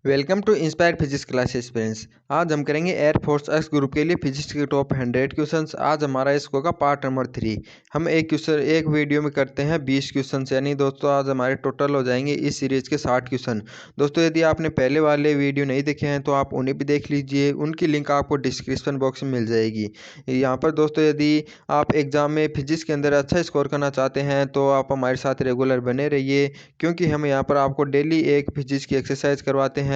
Welcome to inspire physics classes friends. आज हम करेंगे एयरफोर्स एक्स ग्रुप के लिए फिजिक्स के टॉप 100 क्वेश्चंस। आज हमारा इसको का पार्ट नंबर 3। हम एक वीडियो में करते हैं 20 क्वेश्चंस, यानी दोस्तों आज हमारे टोटल हो जाएंगे इस सीरीज के 60 क्वेश्चन। दोस्तों यदि आपने पहले वाले वीडियो नहीं देखे हैं तो आप उन्हें भी देख लीजिए, उनकी लिंक आपको डिस्क्रिप्शन बॉक्स में मिल जाएगी। यहाँ पर दोस्तों यदि आप एग्जाम में फिजिक्स के अंदर अच्छा स्कोर करना चाहते हैं तो आप हमारे साथ रेगुलर बने रहिए, क्योंकि हम यहाँ पर आपको डेली एक फिजिक्स की एक्सरसाइज करवाते हैं।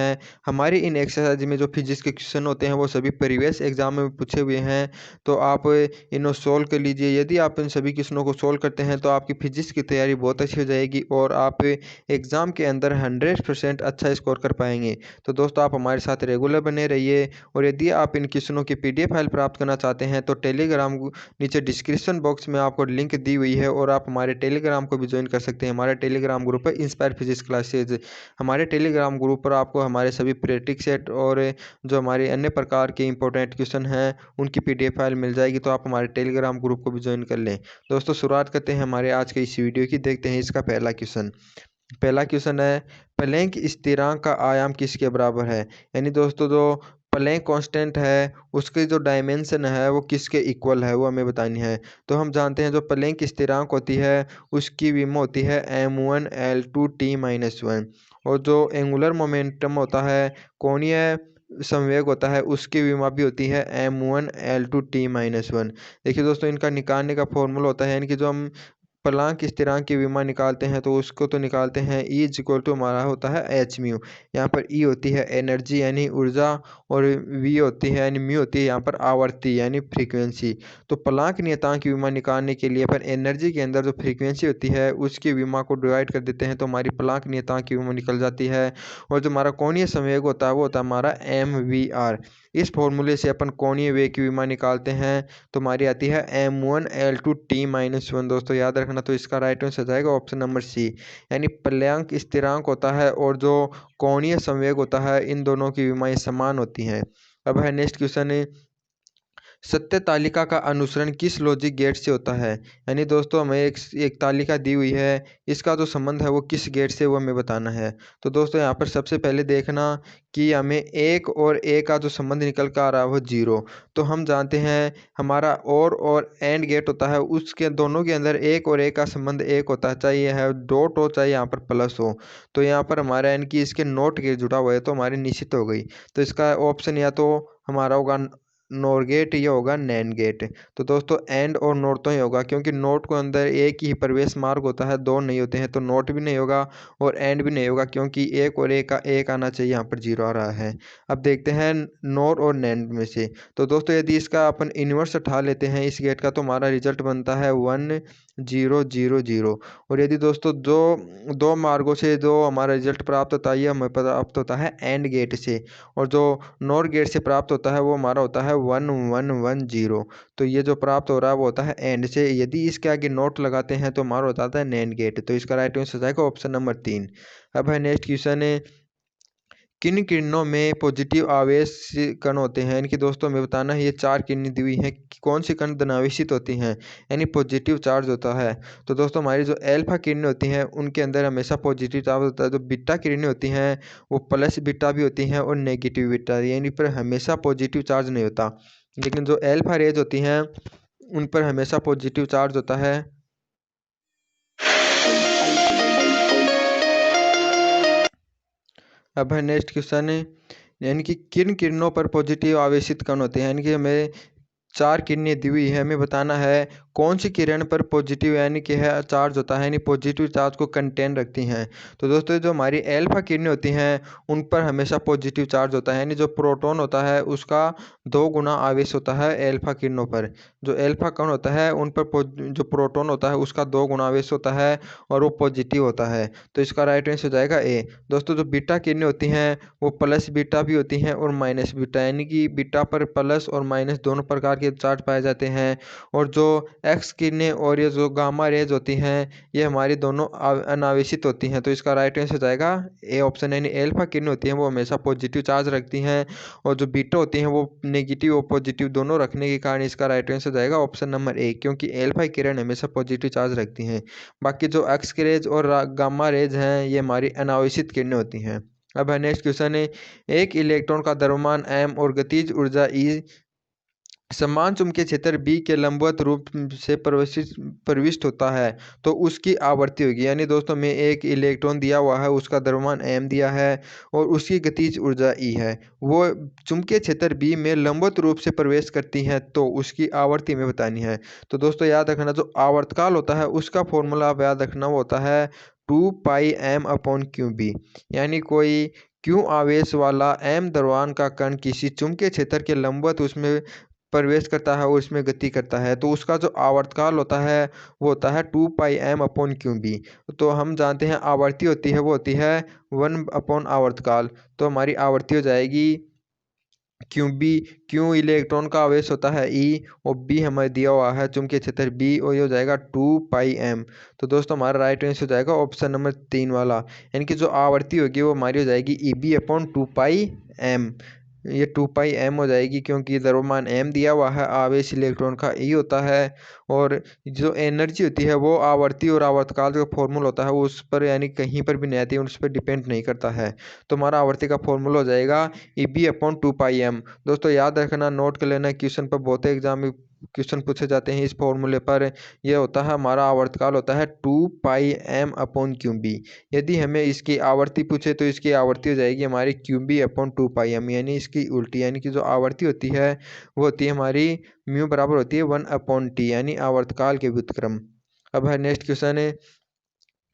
हमारी इन एक्सरसाइज में जो फिजिक्स के क्वेश्चन होते हैं वो सभी प्रीवियस एग्जाम में पूछे हुए हैं, तो आप इन्हें सोल्व कर लीजिए। यदि आप इन सभी क्वेश्चनों को सोल्व करते हैं तो आपकी फिजिक्स की तैयारी बहुत अच्छी हो जाएगी और आप एग्ज़ाम के अंदर 100% अच्छा स्कोर कर पाएंगे। तो दोस्तों आप हमारे साथ रेगुलर बने रहिए, और यदि आप इन क्वेश्चनों की PDF फाइल प्राप्त करना चाहते हैं तो टेलीग्राम नीचे डिस्क्रिप्शन बॉक्स में आपको लिंक दी हुई है, और आप हमारे टेलीग्राम को भी ज्वाइन कर सकते हैं। हमारा टेलीग्राम ग्रुप है इंस्पायर फिजिक्स क्लासेज। हमारे टेलीग्राम ग्रुप पर आपको हमारे सभी प्रैक्टिस सेट और जो हमारे अन्य प्रकार के इंपॉर्टेंट क्वेश्चन हैं उनकी PDF फाइल मिल जाएगी, तो आप हमारे टेलीग्राम ग्रुप को भी ज्वाइन कर लें। दोस्तों शुरुआत करते हैं हमारे आज के इस वीडियो की। देखते हैं इसका पहला क्वेश्चन है, प्लैंक स्थिरांक का आयाम किसके बराबर है। यानी दोस्तों जो प्लैंक कांस्टेंट है उसकी जो डायमेंशन है वो किसके इक्वल है वो हमें बतानी है। तो हम जानते हैं जो प्लैंक स्थिरांक होती है उसकी विमा होती है m1l2t-1, और जो एंगुलर मोमेंटम होता है, कोणीय संवेग होता है, उसकी विमा भी होती है m1l2t-1। देखिए दोस्तों इनका निकालने का फॉर्मूला होता है, यानी कि जो हम प्लांक स्थिरांक की विमा निकालते हैं तो उसको तो निकालते हैं E इक्वल टू हमारा होता है एच म्यू। यहाँ पर E होती है एनर्जी यानी ऊर्जा, और V होती है यानी म्यू होती है यहाँ पर आवर्ती यानी फ्रीक्वेंसी। तो प्लांक नियतांक की विमा निकालने के लिए पर एनर्जी के अंदर जो फ्रीक्वेंसी होती है उसकी विमा को डिवाइड कर देते हैं, तो हमारी प्लांक नियतांक की विमा निकल जाती है। और जो हमारा कोणीय संवेग होता है वो होता है हमारा MVR। इस फॉर्मूले से अपन कोणीय वेग की विमा निकालते हैं, तो हमारी आती है m1l2t-1। दोस्तों याद रखना, तो इसका राइट आंसर जाएगा ऑप्शन नंबर सी, यानी प्लैंक स्थिरांक होता है और जो कोणीय संवेग होता है इन दोनों की विमाएं समान होती हैं। अब है नेक्स्ट क्वेश्चन, सत्य तालिका का अनुसरण किस लॉजिक गेट से होता है। यानी दोस्तों हमें एक तालिका दी हुई है, इसका जो संबंध है वो किस गेट से वो हमें बताना है। तो दोस्तों यहाँ पर सबसे पहले देखना कि हमें एक और ए का जो संबंध निकल कर आ रहा है वो 0। तो हम जानते हैं हमारा और एंड गेट होता है, उसके दोनों के अंदर एक और ए का संबंध एक होता है, चाहे यह है डॉट हो चाहे यहाँ पर प्लस हो। तो यहाँ पर हमारा यानी कि इसके नोट गेट जुड़ा हुआ है, तो हमारी निश्चित हो गई। तो इसका ऑप्शन या तो हमारा होगा नोर गेट, या होगा नैन गेट। तो दोस्तों एंड और नोट तो ही होगा, क्योंकि नोट को अंदर एक ही प्रवेश मार्ग होता है, दो नहीं होते हैं। तो नोट भी नहीं होगा और एंड भी नहीं होगा, क्योंकि एक और एक का एक आना चाहिए, यहाँ पर 0 आ रहा है। अब देखते हैं नोर और नैन में से। तो दोस्तों यदि इसका अपन इन्वर्स उठा लेते हैं इस गेट का, तो हमारा रिजल्ट बनता है 1 0 0 0। और यदि दोस्तों दो मार्गों से जो हमारा रिजल्ट प्राप्त होता है ये हमें प्राप्त होता है एंड गेट से, और जो नॉर गेट से प्राप्त होता है वो हमारा होता है 1 1 1 0। तो ये जो प्राप्त हो रहा है वो होता है एंड से। यदि इसके आगे नोट लगाते हैं तो हमारा होता है नैन गेट। तो इसका राइट आंसर जाएगा ऑप्शन नंबर 3। अब है नेक्स्ट क्वेश्चन है, किन किरणों में पॉजिटिव आवेश कण होते हैं। इनकी दोस्तों हमें बताना है, ये 4 किरणें दी हुई हैं कि कौन सी कण धनावेशित होती हैं यानी पॉजिटिव चार्ज होता है। तो दोस्तों हमारी जो एल्फा किरणें होती हैं उनके अंदर हमेशा पॉजिटिव चार्ज होता है। जो बीटा किरणें होती हैं वो प्लस बीटा भी होती हैं और नेगेटिव बीटा, यानी पर हमेशा पॉजिटिव चार्ज नहीं होता। लेकिन जो एल्फा रेज होती हैं उन पर हमेशा पॉजिटिव चार्ज होता है। अब है नेक्स्ट क्वेश्चन, यानी कि किन किरणों पर पॉजिटिव आवेशित कण होते हैं। यानी कि हमें 4 किरणें दी हुई है, हमें बताना है कौन सी किरण पर पॉजिटिव यानी कि है चार्ज होता है, यानी पॉजिटिव चार्ज को कंटेन रखती हैं। तो दोस्तों जो हमारी एल्फा किरणें होती हैं उन पर हमेशा पॉजिटिव चार्ज होता है, यानी जो प्रोटॉन होता है उसका 2 गुना आवेश होता है एल्फा किरणों पर। जो एल्फा कण होता है उन पर जो प्रोटॉन होता है उसका 2 गुना आवेश होता है और वो पॉजिटिव होता है। तो इसका राइट आंसर हो जाएगा ए। दोस्तों जो बीटा किरणें होती हैं वो प्लस बीटा भी होती हैं और माइनस बीटा, यानी कि बीटा पर प्लस और माइनस दोनों प्रकार के चार्ज पाए जाते हैं। और जो एक्स किरणें और ये जो गामा रेज होती हैं ये हमारी दोनों अनावेशित होती हैं। तो इसका राइट आंसर जाएगा ए ऑप्शन, यानी एल्फा किरणें होती हैं वो हमेशा पॉजिटिव चार्ज रखती हैं, और जो बीटा होती हैं वो नेगेटिव और पॉजिटिव दोनों रखने के कारण इसका राइट आंसर जाएगा ऑप्शन नंबर ए, क्योंकि एल्फा किरण हमेशा पॉजिटिव चार्ज रखती हैं। बाकी जो एक्स रेज और गामा रेज हैं ये हमारी अनावेशित किरणें होती हैं। अब है नेक्स्ट क्वेश्चन है, एक इलेक्ट्रॉन का द्रव्यमान m और गतिज ऊर्जा E समान चुंबकीय क्षेत्र B के लंबवत रूप से प्रविष्ट होता है तो उसकी आवृत्ति होगी। यानी दोस्तों में एक इलेक्ट्रॉन दिया हुआ है, उसका द्रव्यमान m दिया है और उसकी गतिज ऊर्जा E है, वो चुंबकीय क्षेत्र B में लंबवत रूप से प्रवेश करती है तो उसकी आवृत्ति में बतानी है। तो दोस्तों याद रखना, जो आवर्तकाल होता है उसका फॉर्मूला आप याद रखना, वो होता है 2πm/qb। यानी कोई क्यू आवेश वाला m द्रव्यमान का कण किसी चुंबकीय क्षेत्र के लंबवत उसमें प्रवेश करता है और इसमें गति करता है तो उसका जो आवर्तकाल होता है वो होता है 2πm/qb। तो हम जानते हैं आवर्ती होती है वो होती है 1/आवर्तकाल। तो हमारी आवर्ती हो जाएगी क्यू क्यू इलेक्ट्रॉन का आवेश होता है ई और बी हमें दिया हुआ है चुंबकीय क्षेत्र बी और ये हो जाएगा 2πm। तो दोस्तों हमारा राइट आंसर हो जाएगा ऑप्शन नंबर 3 वाला, यानी कि जो आवर्ती होगी वो हमारी हो जाएगी Eb/2πm। ये 2πm हो जाएगी क्योंकि द्रव्यमान m दिया हुआ है, आवेश इलेक्ट्रॉन का e होता है और जो एनर्जी होती है वो आवर्ती और आवर्तकाल का फॉर्मूला होता है वो उस पर यानी कहीं पर भी नहीं आती है, उस पर डिपेंड नहीं करता है। तो हमारा आवर्ती का फॉर्मूला हो जाएगा Eb/2πm। दोस्तों याद रखना, नोट कर लेना, क्वेश्चन पर बहुत एग्जाम में क्वेश्चन पूछे जाते हैं इस फॉर्मूले पर। यह होता है हमारा आवर्तकाल होता है 2πm/qb। यदि हमें इसकी आवर्ती पूछे तो इसकी आवर्ती हो जाएगी हमारी qb/2πm, यानी इसकी उल्टी, यानी कि जो आवर्ती होती है वो होती है हमारी म्यू बराबर होती है 1/t, यानी आवर्तकाल के व्युत्क्रम। अब है नेक्स्ट क्वेश्चन है,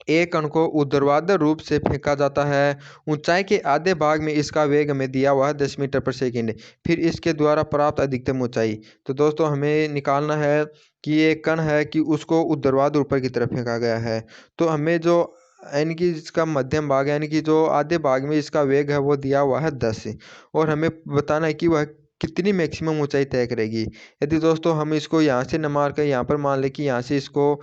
एक कण को ऊर्ध्वाधर रूप से फेंका जाता है, ऊंचाई के आधे भाग में इसका वेग हमें दिया हुआ है 10 मीटर पर सेकंड, फिर इसके द्वारा प्राप्त अधिकतम ऊंचाई। तो दोस्तों हमें निकालना है कि ये कण है कि उसको ऊर्ध्वाधर ऊपर की तरफ फेंका गया है, तो हमें जो यानी कि इसका मध्यम भाग यानी कि जो आधे भाग में इसका वेग है वो दिया हुआ है 10 और हमें बताना है कि वह कितनी मैक्सिमम ऊंचाई तय करेगी। यदि दोस्तों हम इसको यहाँ से न मार कर यहाँ पर मान लें कि यहाँ से इसको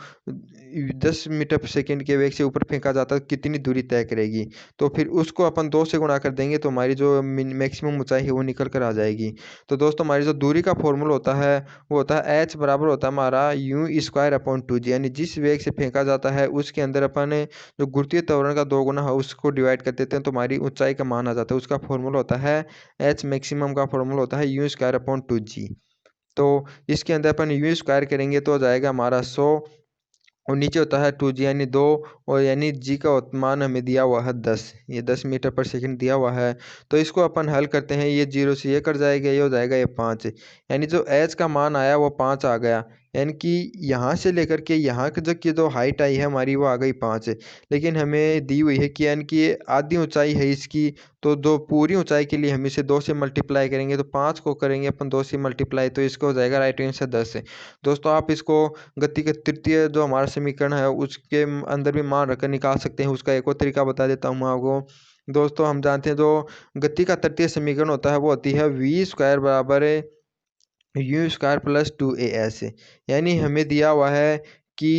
10 मीटर पर सेकंड के वेग से ऊपर फेंका जाता है, कितनी दूरी तय करेगी, तो फिर उसको अपन 2 से गुणा कर देंगे तो हमारी जो मैक्सिमम ऊंचाई है वो निकल कर आ जाएगी। तो दोस्तों हमारी जो दूरी का फॉर्मूला होता है वो होता है h बराबर होता है हमारा u²/2g, यानी जिस वेग से फेंका जाता है उसके अंदर अपन जो गुरुत्वीय त्वरण का 2 गुना है उसको डिवाइड कर देते हैं तो हमारी ऊंचाई का मान आ जाता है। उसका फॉर्मूला होता है h मैक्सिमम का फॉर्मूला होता है u²/2g। तो इसके अंदर अपन u² करेंगे तो हो जाएगा हमारा 100 और नीचे होता है 2g यानी 2 और यानी g का मान हमें दिया हुआ है 10, ये 10 मीटर पर सेकंड दिया हुआ है। तो इसको अपन हल करते हैं, ये 0 से ये कट जाएगा, ये हो जाएगा ये 5, यानी जो h का मान आया वो 5 आ गया। यानी कि यहाँ से लेकर के यहाँ की जो हाइट आई है हमारी वो आ गई 5, लेकिन हमें दी हुई है कि यानी कि ये आधी ऊंचाई है इसकी, तो जो पूरी ऊंचाई के लिए हम इसे 2 से मल्टीप्लाई करेंगे तो 5 को करेंगे अपन 2 से मल्टीप्लाई तो इसको हो जाएगा राइट आंसर 10। दोस्तों आप इसको गति का तृतीय जो हमारा समीकरण है उसके अंदर भी मान रखकर निकाल सकते हैं। उसका एक और तरीका बता देता हूँ मैं आपको। दोस्तों हम जानते हैं जो गति का तृतीय समीकरण होता है वो होती है v² बराबर u² + 2as। यानी हमें दिया हुआ है कि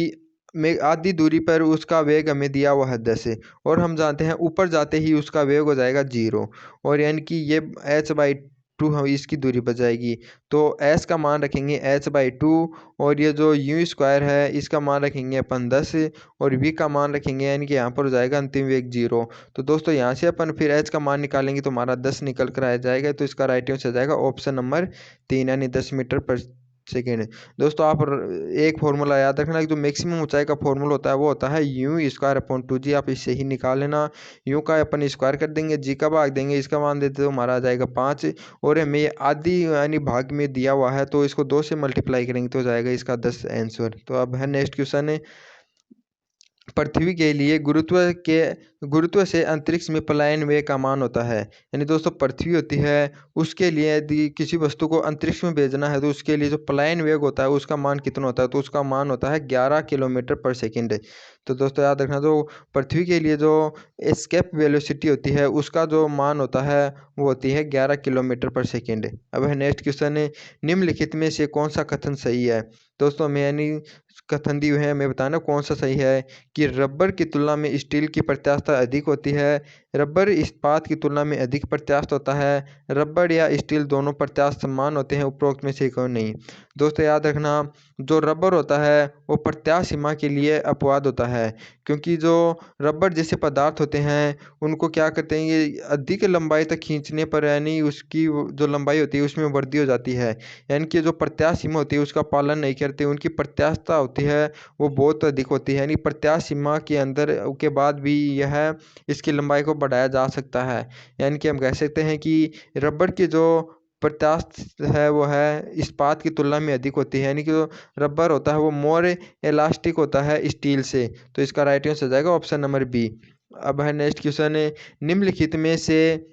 में आधी दूरी पर उसका वेग हमें दिया हुआ है 10 और हम जानते हैं ऊपर जाते ही उसका वेग हो जाएगा 0 और यानी कि ये h/2 हम इसकी दूरी बच जाएगी। तो s का मान रखेंगे h/2 और ये जो u² है इसका मान रखेंगे अपन 10 और v का मान रखेंगे, यानी कि यहाँ पर हो जाएगा अंतिम वेग 0। तो दोस्तों यहाँ से अपन फिर h का मान निकालेंगे तो हमारा 10 निकल कर आ जाएगा, तो इसका राइट आंसर हो जाएगा ऑप्शन नंबर 3 यानी 10 मीटर पर सेकेंड। दोस्तों आप एक फॉर्मूला याद रखना कि जो मैक्सिमम ऊंचाई का फॉर्मूला होता है वो होता है u²/2g। आप इससे ही निकाल लेना, u का अपन स्क्वायर कर देंगे, g का भाग देंगे, इसका मान देते तो हमारा आ जाएगा 5 और हमें आधी यानी भाग में दिया हुआ है तो इसको 2 से मल्टीप्लाई करेंगे तो हो जाएगा इसका 10 आंसर। तो अब है नेक्स्ट क्वेश्चन है, पृथ्वी के लिए गुरुत्व से अंतरिक्ष में पलायन वेग का मान होता है। यानी दोस्तों पृथ्वी होती है उसके लिए यदि किसी वस्तु को अंतरिक्ष में भेजना है तो उसके लिए जो पलायन वेग होता है उसका मान कितना होता है, तो उसका मान होता है 11 किलोमीटर पर सेकंड। तो दोस्तों याद रखना, जो पृथ्वी के लिए जो एस्केप वेलोसिटी होती है उसका जो मान होता है वो होती है 11 किलोमीटर पर सेकंड। अब है नेक्स्ट क्वेश्चन है, निम्नलिखित में से कौन सा कथन सही है। दोस्तों मैं यानी कथन दी हुई है, हमें बताना कौन सा सही है कि रबर की तुलना में स्टील की प्रत्यास्थता अधिक होती है, रबर इस्पात की तुलना में अधिक प्रत्यास्थ होता है। रबर या स्टील दोनों प्रत्यास्थ समान होते हैं, उपरोक्त में से कोई नहीं। दोस्तों याद रखना, जो रबर होता है वो प्रत्यास्थ सीमा के लिए अपवाद होता है, क्योंकि जो रबर जैसे पदार्थ होते हैं उनको क्या करते हैं, ये अधिक लंबाई तक खींचने पर यानी उसकी जो लंबाई होती है उसमें वृद्धि हो जाती है, यानी कि जो प्रत्यास्थ सीमा होती है उसका पालन नहीं करते, उनकी प्रत्यास्थता होती है वो बहुत अधिक होती है, यानी प्रत्यास्थ सीमा के अंदर के बाद भी यह इसकी लंबाई को बढ़ाया जा सकता है। यानी कि हम कह सकते हैं कि रबर की जो प्रत्यास्थ है वो है इस्पात की तुलना में अधिक होती है, यानी कि जो रबर होता है वो मोर इलास्टिक होता है स्टील से। तो इसका राइट आंसर हो जाएगा ऑप्शन नंबर बी। अब है नेक्स्ट क्वेश्चन, निम्नलिखित में से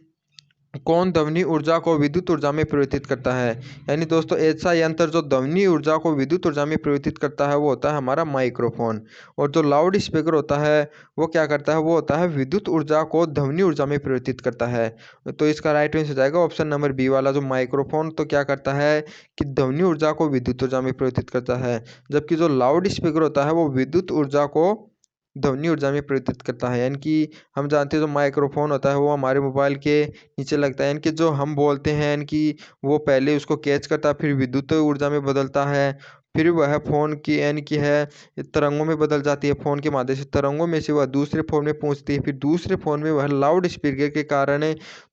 कौन ध्वनि ऊर्जा को विद्युत ऊर्जा में परिवर्तित करता है। यानी दोस्तों ऐसा यंत्र जो ध्वनि ऊर्जा को विद्युत ऊर्जा में परिवर्तित करता है वो होता है हमारा माइक्रोफोन। और जो लाउड स्पीकर होता है वो क्या करता है, वो होता है विद्युत ऊर्जा को ध्वनि ऊर्जा में परिवर्तित करता है। तो इसका राइट आंसर हो जाएगा ऑप्शन नंबर बी वाला, जो माइक्रोफोन तो क्या करता है कि ध्वनि ऊर्जा को विद्युत ऊर्जा में परिवर्तित करता है, जबकि जो लाउड स्पीकर होता है वो विद्युत ऊर्जा को ध्वनि ऊर्जा में परिवर्तित करता है। यानी कि हम जानते हैं जो माइक्रोफोन होता है वो हमारे मोबाइल के नीचे लगता है, यानी कि जो हम बोलते हैं यानी कि वो पहले उसको कैच करता है, फिर विद्युत ऊर्जा में बदलता है, फिर वह फ़ोन की यानी कि है तरंगों में बदल जाती है, फ़ोन के माध्यम से तरंगों में से वह दूसरे फ़ोन में पहुंचती है, फिर दूसरे फ़ोन में वह लाउड स्पीकर के कारण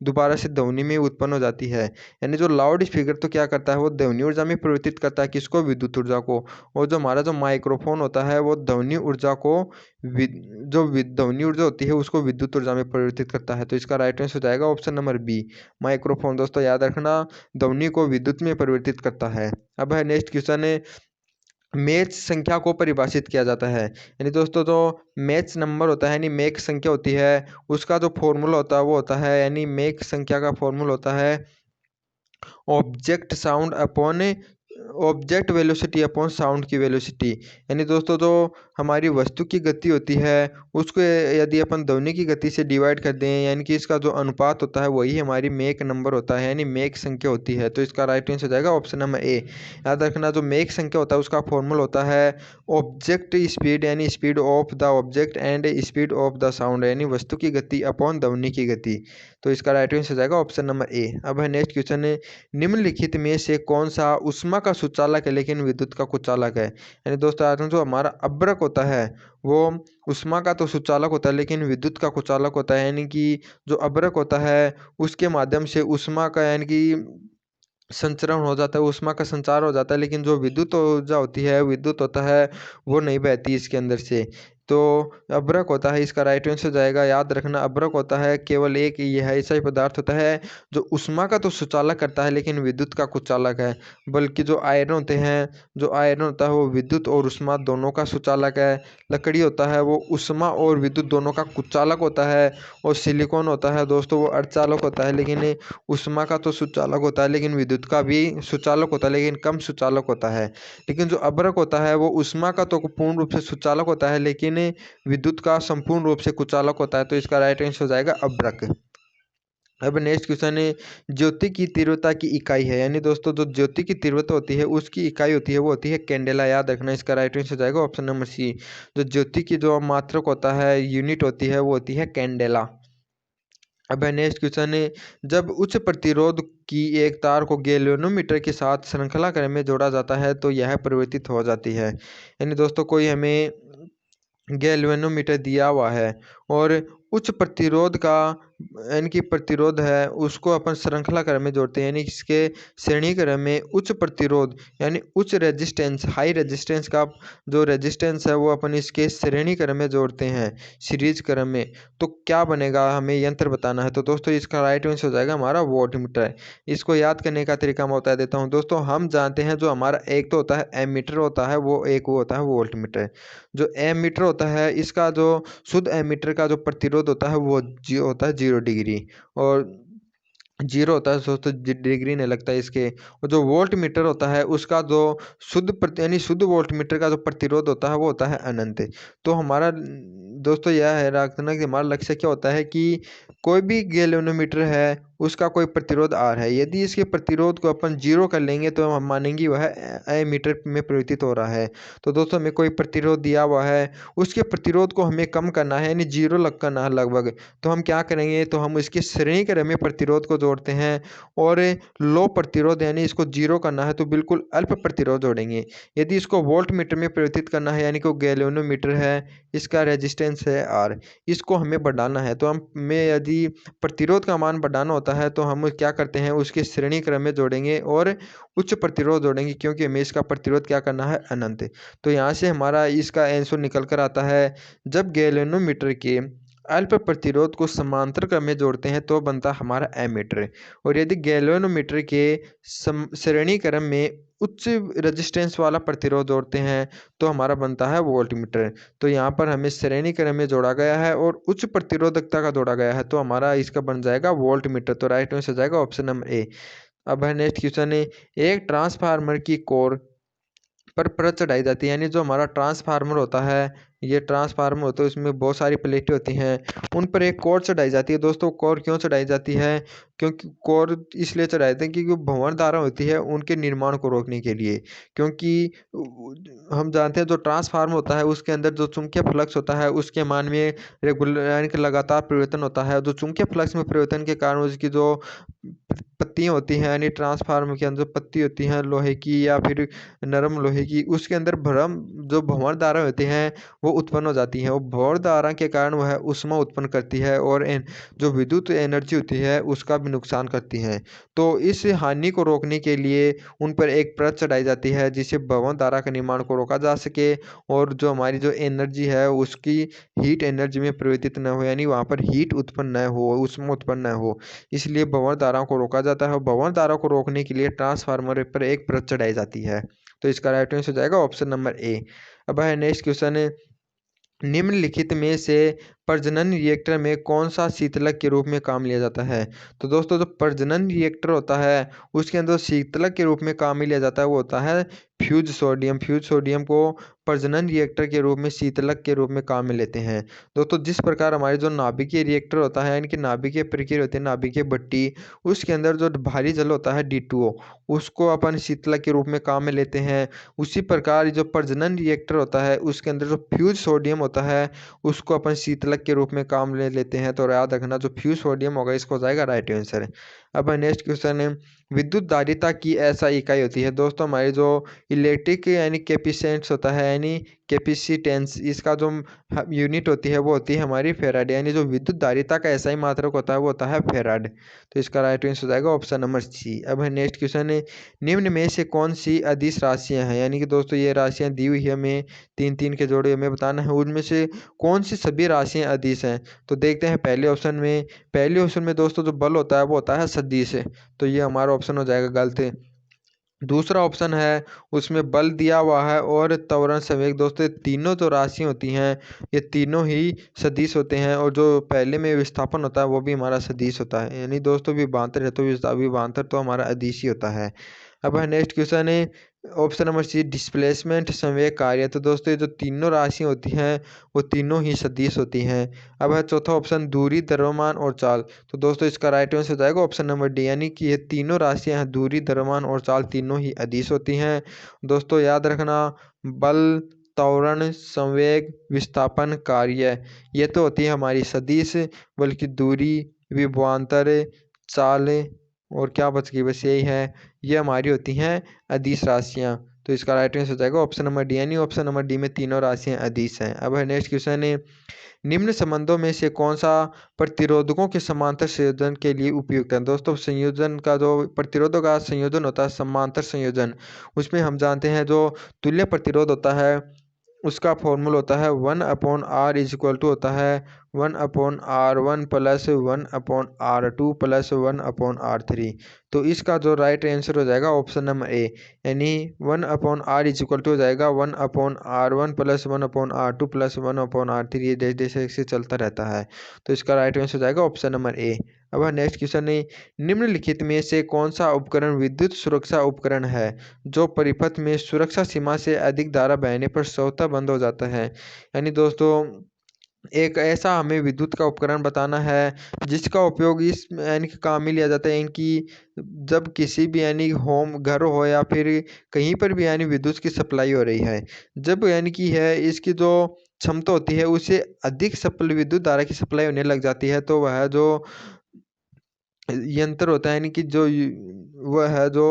दोबारा से ध्वनि में उत्पन्न हो जाती है। यानी जो लाउड स्पीकर तो क्या करता है वो ध्वनि ऊर्जा में परिवर्तित करता है, किसको, विद्युत ऊर्जा को। और जो हमारा जो माइक्रोफोन होता है वो ध्वनि ऊर्जा को ध्वनि ऊर्जा होती है उसको विद्युत ऊर्जा में परिवर्तित करता है। तो इसका राइट आंसर हो जाएगा ऑप्शन नंबर बी, माइक्रोफोन। दोस्तों याद रखना, ध्वनि को विद्युत में परिवर्तित करता है। अब है नेक्स्ट क्वेश्चन है, मैच संख्या को परिभाषित किया जाता है। यानी दोस्तों जो मैच नंबर होता है यानी मैक संख्या होती है उसका जो फॉर्मूला होता है वो होता है, यानी मैक संख्या का फॉर्मूला होता है object sound upon object velocity upon sound की वेलोसिटी। यानी दोस्तों जो हमारी वस्तु की गति होती है उसको यदि अपन ध्वनि की गति से डिवाइड कर दें, यानी कि इसका जो अनुपात होता है वही हमारी मैक नंबर होता है, यानी मैक संख्या होती है। तो इसका राइट आंसर हो जाएगा ऑप्शन नंबर ए। याद रखना, जो मैक संख्या होता है उसका फॉर्मूला होता है ऑब्जेक्ट स्पीड, यानी speed of the object and speed of the sound, यानी वस्तु की गति अपॉन ध्वनि की गति। तो इसका राइट आंसर हो जाएगा ऑप्शन नंबर ए। अब है नेक्स्ट क्वेश्चन, निम्नलिखित में से कौन सा ऊष्मा का सुचालक है लेकिन विद्युत का कुचालक है। यानी दोस्तों आज जो हमारा अब्रक होता है वो ऊष्मा का तो सुचालक होता है लेकिन विद्युत का कुचालक होता है, यानी कि जो अब्रक होता है उसके माध्यम से ऊष्मा का यानी कि संचरण हो जाता है, ऊष्मा का संचार हो जाता है, लेकिन जो विद्युत ऊर्जा होती है, विद्युत होता है वो नहीं बहती इसके अंदर से। तो अभ्रक होता है इसका राइट आंसर जाएगा। याद रखना, अभ्रक होता है केवल एक यह ऐसा ही पदार्थ होता है जो ऊष्मा का तो सुचालक करता है लेकिन विद्युत का कुचालक है। बल्कि जो आयरन होते हैं, जो आयरन होता है वो विद्युत और ऊष्मा दोनों का सुचालक है। लकड़ी होता है वो ऊष्मा और विद्युत दोनों का कुचालक होता है। और सिलिकॉन होता है दोस्तों वो अर्धचालक होता है, लेकिन ऊष्मा का तो सुचालक होता है लेकिन विद्युत का भी सुचालक होता है लेकिन कम सुचालक होता है। लेकिन जो अभ्रक होता है वो ऊष्मा का तो पूर्ण रूप से सुचालक होता है लेकिन विद्युत का संपूर्ण रूप से कुचालक होता है। तो इसका राइट आंसर हो जाएगा अभ्रक। अब नेक्स्ट क्वेश्चन है, ज्योति की तीव्रता की इकाई है। यानी दोस्तों जो ज्योति की तीव्रता होती है उसकी इकाई होती है वो होती है कैंडेला। याद रखना, इसका राइट आंसर हो जाएगा ऑप्शन नंबर सी। जो ज्योति की जो मात्रक होता है, यूनिट होती है वो होती है कैंडेला। अब है नेक्स्ट क्वेश्चन है, जब उच्च प्रतिरोध की एक तार को गैल्वेनोमीटर के साथ श्रृंखला क्रम में जोड़ा जाता है तो यह परिवर्तित हो जाती है। यानी दोस्तों कोई हमें गैल्वेनोमीटर दिया हुआ है और उच्च प्रतिरोध का यानी कि प्रतिरोध है उसको अपन श्रृंखला क्रम में जोड़ते हैं, यानी इसके श्रेणी क्रम में उच्च प्रतिरोध यानी उच्च रेजिस्टेंस, हाई रेजिस्टेंस का जो रेजिस्टेंस है वो अपन इसके श्रेणी क्रम में जोड़ते हैं, सीरीज क्रम में। तो क्या बनेगा, हमें यंत्र बताना है। तो दोस्तों इसका राइट आंसर हो जाएगा हमारा वोल्टमीटर। इसको याद करने का तरीका मैं बता देता हूँ। दोस्तों हम जानते हैं जो हमारा एक तो होता है एमीटर होता है, वो एक वो होता है वोल्टमीटर। जो एमीटर होता है इसका जो शुद्ध एमीटर का जो प्रतिरोध होता है वो होता है 0 डिग्री, और 0 होता है दोस्तों, डिग्री नहीं लगता है इसके। और जो वोल्ट मीटर होता है उसका जो यानी शुद्ध वोल्ट मीटर का जो प्रतिरोध होता है वो होता है अनंत। तो हमारा दोस्तों यह है रखना कि हमारा लक्ष्य क्या होता है कि कोई भी गैल्वेनोमीटर है उसका कोई प्रतिरोध R है। यदि इसके प्रतिरोध को अपन 0 कर लेंगे तो हम मानेंगे वह एमीटर में परिवर्तित हो रहा है। तो दोस्तों हमें कोई प्रतिरोध दिया हुआ है, उसके प्रतिरोध को हमें कम करना है, यानी 0 लग करना है लगभग। तो हम क्या करेंगे, तो हम इसके श्रेणी क्रम में प्रतिरोध को जोड़ते हैं और लो प्रतिरोध यानी इसको 0 करना है तो बिल्कुल अल्प प्रतिरोध जोड़ेंगे। यदि इसको वोल्ट मीटर में परिवर्तित करना है यानी कि गैल्वेनोमीटर है, इसका रेजिस्टेंस है R, इसको हमें बढ़ाना है। तो हमें यदि प्रतिरोध का मान बढ़ाना होता है तो हम क्या करते हैं, उसके श्रेणी क्रम में जोड़ेंगे और उच्च प्रतिरोध जोड़ेंगे, क्योंकि हमें इसका प्रतिरोध क्या करना है, अनंत। तो यहाँ से हमारा इसका आंसर निकल कर आता है, जब गैल्वेनोमीटर के अल्प प्रतिरोध को समांतर क्रम में जोड़ते हैं तो बनता है हमारा एमीटर। और यदि गैल्वेनोमीटर के श्रेणी क्रम में उच्च रेजिस्टेंस वाला प्रतिरोध जोड़ते हैं तो हमारा बनता है वोल्टमीटर। तो यहाँ पर हमें श्रेणी क्रम में जोड़ा गया है और उच्च प्रतिरोधकता का जोड़ा गया है, तो हमारा इसका बन जाएगा वोल्टमीटर। तो राइट आंसर हो जाएगा ऑप्शन नंबर ए। अब है नेक्स्ट क्वेश्चन है, एक ट्रांसफार्मर की कोर पर परत चढ़ाई जाती है, यानी जो हमारा ट्रांसफार्मर होता है, ये ट्रांसफार्मर होता है, उसमें बहुत सारी प्लेटें होती हैं, उन पर एक कोर चढ़ाई जाती है। दोस्तों कोर क्यों चढ़ाई जाती है, क्योंकि कोर इसलिए चढ़ाई जाती है क्योंकि भंवर धारा होती है उनके निर्माण को रोकने के लिए। क्योंकि हम जानते हैं जो ट्रांसफार्मर होता है उसके अंदर जो चुंबकीय फ्लक्स होता है उसके मान में रेगुलर यानी कि लगातार परिवर्तन होता है। जो चुंबकीय फ्लक्स में परिवर्तन के कारण उसकी जो पत्तियाँ होती हैं, यानी ट्रांसफार्मर के अंदर जो पत्ती होती हैं लोहे की या फिर नरम लोहे की, उसके अंदर जो भंवर धारा होती हैं वो उत्पन्न हो जाती हैं। वो भंवर धारा के कारण वह ऊष्मा उत्पन्न करती है और जो विद्युत एनर्जी होती है उसका भी नुकसान करती हैं। तो इस हानि को रोकने के लिए उन पर एक परत चढ़ाई जाती है जिससे भंवर धारा के निर्माण को रोका जा सके और जो हमारी जो एनर्जी है उसकी हीट एनर्जी में परिवर्तित न हो, यानी वहाँ पर हीट उत्पन्न न हो, ऊष्मा उत्पन्न न हो, इसलिए भंवर धाराओं को रोका जाता है। और भंवर धारा को रोकने के लिए ट्रांसफार्मर पर एक परत चढ़ाई जाती है। तो इसका राइट आंसर हो जाएगा ऑप्शन नंबर ए। अब है नेक्स्ट क्वेश्चन है, निम्नलिखित में से प्रजनन रिएक्टर में कौन सा शीतलक के रूप में काम लिया जाता है। तो दोस्तों जो प्रजनन रिएक्टर होता है उसके अंदर शीतलक के रूप में काम में लिया जाता है वो होता है फ्यूज सोडियम। फ्यूज सोडियम को प्रजनन रिएक्टर के रूप में शीतलक के रूप में काम में लेते हैं। दोस्तों जिस प्रकार हमारे जो नाभिकीय रिएक्टर होता है यानी कि नाभिकीय प्रक्रिया होती है, नाभिकीय भट्टी, उसके अंदर जो भारी जल होता है D2O, उसको अपन शीतलक के रूप में काम में लेते हैं। उसी प्रकार जो प्रजनन रिएक्टर होता है उसके अंदर जो फ्यूज सोडियम होता है उसको अपन शीतलक के रूप में काम ले लेते हैं। तो याद रखना जो फ्यूज सोडियम होगा इसको हो जाएगा राइट आंसर। अब नेक्स्ट क्वेश्चन है, विद्युत धारिता की ऐसा इकाई होती है। दोस्तों हमारी जो इलेक्ट्रिक यानी कैपेसिटेंस होता है यानी कैपेसिटेंस, इसका जो यूनिट होती है वो होती है हमारी फेराड, यानी जो विद्युत धारिता का ऐसा ही मात्रक होता है वो होता है फेराड। तो इसका राइट आंसर हो जाएगा ऑप्शन नंबर सी। अब है नेक्स्ट क्वेश्चन है, निम्न में से कौन सी अदिश राशियां हैं, यानी कि दोस्तों ये राशियां दी हुई है हमें 3-3 के जोड़े हमें बताना है, उनमें से कौन सी सभी राशियां अदिश हैं। तो देखते हैं पहले ऑप्शन में दोस्तों जो बल होता है वो होता है सदिश, तो ये हमारा ऑप्शन हो जाएगा गलत। दूसरा ऑप्शन है उसमें बल दिया हुआ है और त्वरण संवेग। दोस्तों तीनों जो राशियाँ होती हैं ये तीनों ही सदिश होते हैं और जो पहले में विस्थापन होता है वो भी हमारा सदिश होता है, यानी दोस्तों विभवांतर है तो विभवांतर तो हमारा अदिश ही होता है। अब है नेक्स्ट क्वेश्चन है ऑप्शन नंबर सी, डिस्प्लेसमेंट संवेग कार्य। तो दोस्तों ये जो तीनों राशियाँ होती हैं वो तीनों ही सदिश होती हैं। अब है चौथा ऑप्शन, दूरी, द्रव्यमान और चाल। तो दोस्तों इसका राइट आंसर हो जाएगा ऑप्शन नंबर डी, यानी कि ये तीनों राशियाँ हैं, दूरी, द्रव्यमान और चाल, तीनों ही अदिश होती हैं। दोस्तों याद रखना, बल, त्वरण, संवेग, विस्थापन, कार्य, ये तो होती है हमारी सदिश, बल्कि दूरी, विभवांतर, चाल और क्या बच गई, बस यही है, ये हमारी होती हैं अदिश राशियाँ। तो इसका राइट आंसर हो जाएगा ऑप्शन नंबर डी, यानी ऑप्शन नंबर डी में तीनों राशियाँ अदिश हैं। अब है नेक्स्ट क्वेश्चन है, निम्न संबंधों में से कौन सा प्रतिरोधकों के समांतर संयोजन के लिए उपयुक्त है। दोस्तों संयोजन का जो प्रतिरोधों का संयोजन होता है समांतर संयोजन, उसमें हम जानते हैं जो तुल्य प्रतिरोध होता है उसका फॉर्मूला होता है 1/R इक्वल टू होता है 1/R1 plus 1/R2 plus 1/R3। तो इसका जो राइट आंसर हो जाएगा ऑप्शन नंबर ए, यानी 1/R इक्वल टू हो जाएगा 1/R1 plus 1/R2 plus 1/R3, ये जैसे जैसे चलता रहता है। तो इसका राइट आंसर हो जाएगा ऑप्शन नंबर ए। अब नेक्स्ट क्वेश्चन है, निम्नलिखित में से कौन सा उपकरण विद्युत सुरक्षा उपकरण है जो परिपथ में सुरक्षा सीमा से अधिक धारा बहने पर स्वतः बंद हो जाता है। यानी दोस्तों एक ऐसा हमें विद्युत का उपकरण बताना है जिसका उपयोग इस यानी कि काम में लिया जाता है इनकी जब किसी भी यानी होम घर हो या फिर कहीं पर भी यानी विद्युत की सप्लाई हो रही है। जब यानी कि है इसकी जो क्षमता होती है उससे अधिक सप्ल विद्युत धारा की सप्लाई होने लग जाती है, तो वह जो यंत्र होता है यानी कि जो वह है जो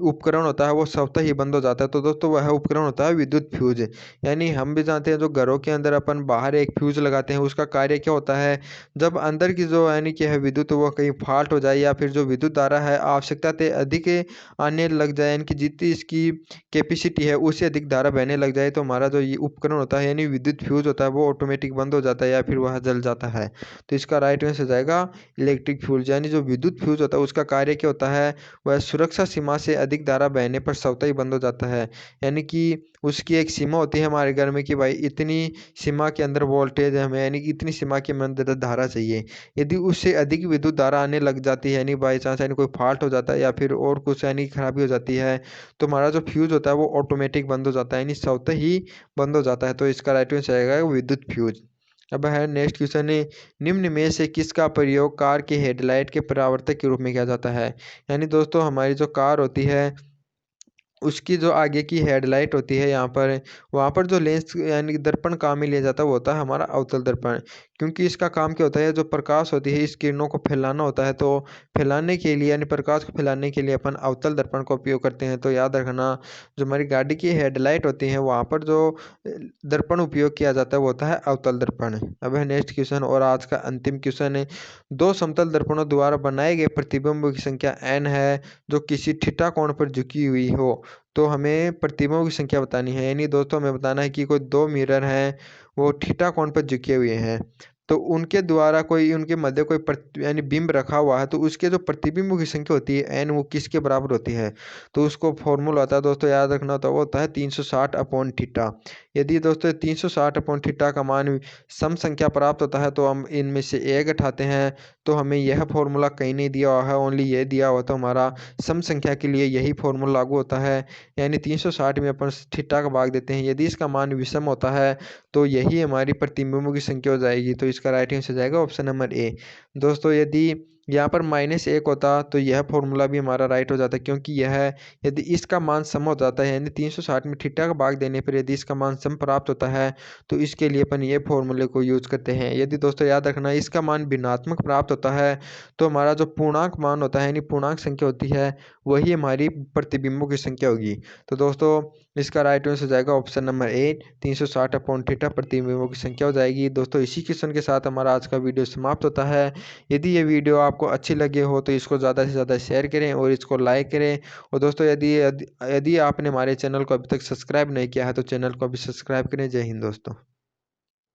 उपकरण होता है वो स्वतः ही बंद हो जाता है। तो दोस्तों वह उपकरण होता है विद्युत फ्यूज। यानी हम भी जानते हैं जो घरों के अंदर अपन बाहर एक फ्यूज लगाते हैं उसका कार्य क्या होता है, जब अंदर की जो यानी कि है विद्युत वो कहीं फॉल्ट हो जाए या फिर जो विद्युत धारा है आवश्यकता से अधिक आने लग जाए, यानी कि जितनी इसकी कैपेसिटी है उससे अधिक धारा बहने लग जाए, तो हमारा जो ये उपकरण होता है यानी विद्युत फ्यूज होता है वो ऑटोमेटिक बंद हो जाता है या फिर वह जल जाता है। तो इसका राइट आंसर हो जाएगा इलेक्ट्रिक फ्यूज। यानी जो विद्युत फ्यूज होता है उसका कार्य क्या होता है, वह सुरक्षा सीमा से अधिक धारा बहने पर स्वतः ही बंद हो जाता है। यानी कि उसकी एक सीमा होती है हमारे घर में कि भाई इतनी सीमा के अंदर वोल्टेज हमें यानी कि इतनी सीमा के अंदर धारा चाहिए। यदि उससे अधिक विद्युत धारा आने लग जाती है यानी बाई चांस यानी कोई फॉल्ट हो जाता है या फिर और कुछ यानी खराबी हो जाती है, तो हमारा जो फ्यूज होता है वो ऑटोमेटिक बंद हो जाता है यानी स्वतः ही बंद हो जाता है। तो इसका राइट आंसर आएगा विद्युत फ्यूज। अब है नेक्स्ट क्वेश्चन है, निम्न में से किसका प्रयोग कार के हेडलाइट के परावर्तक के रूप में किया जाता है। यानी दोस्तों हमारी जो कार होती है उसकी जो आगे की हेडलाइट होती है यहाँ पर, वहाँ पर जो लेंस यानी कि दर्पण काम में लिया जाता है वो होता है हमारा अवतल दर्पण। क्योंकि इसका काम क्या होता है, जो प्रकाश होती है इस किरणों को फैलाना होता है, तो फैलाने के लिए यानी प्रकाश को फैलाने के लिए अपन अवतल दर्पण का उपयोग करते हैं। तो याद रखना जो हमारी गाड़ी की हेडलाइट होती है वहाँ पर जो दर्पण उपयोग किया जाता है वो होता है अवतल दर्पण। अब है नेक्स्ट क्वेश्चन और आज का अंतिम क्वेश्चन है, दो समतल दर्पणों द्वारा बनाए गए प्रतिबिंब की संख्या n है जो किसी थीटा कोण पर झुकी हुई हो। तो हमें प्रतिबिंबों की संख्या बतानी है, यानी दोस्तों हमें बताना है कि कोई दो मिरर हैं वो थीटा कोण पर झुके हुए हैं, तो उनके द्वारा कोई उनके मध्य कोई यानी बिंब रखा हुआ है, तो उसके जो प्रतिबिंबों की संख्या होती है एन वो किसके बराबर होती है। तो उसको फॉर्मूला होता है दोस्तों याद रखना होता है, वो होता है 360 अपॉन थीटा। यदि दोस्तों 360 अपॉन थीटा का मान सम संख्या प्राप्त होता है तो हम इनमें से एक उठाते हैं, तो हमें यह फॉर्मूला कहीं नहीं दिया हुआ है, ओनली ये दिया हुआ, तो हमारा सम संख्या के लिए यही फॉर्मूला लागू होता है। यानी 360 में अपन थीटा का भाग देते हैं, यदि इसका मान विषम होता है तो यही हमारी प्रतिबिंबों की संख्या हो जाएगी। तो इसका राइट आंसर जाएगा ऑप्शन नंबर ए। दोस्तों यदि यहाँ पर -1 होता तो यह फॉर्मूला भी हमारा राइट हो जाता, क्योंकि यह यदि इसका मान सम हो जाता है यानी 360 में थीटा का भाग देने पर यदि इसका मान सम प्राप्त होता है तो इसके लिए अपन ये फॉर्मूले को यूज करते हैं। यदि दोस्तों याद रखना इसका मान भिन्नात्मक प्राप्त होता है तो हमारा जो पूर्णांक मान होता है यानी पूर्णांक संख्या होती है वही हमारी प्रतिबिंबों की संख्या होगी। तो दोस्तों इसका राइट आंसर जाएगा option number A, 360 upon theta प्रतिबिंबों की संख्या हो जाएगी। दोस्तों इसी क्वेश्चन के साथ हमारा आज का वीडियो समाप्त होता है। यदि ये वीडियो आपको अच्छी लगे हो तो इसको ज़्यादा से ज़्यादा शेयर करें और इसको लाइक करें। और दोस्तों यदि यदि यदि आपने हमारे चैनल को अभी तक सब्सक्राइब नहीं किया है तो चैनल को अभी सब्सक्राइब करें। जय हिंद दोस्तों।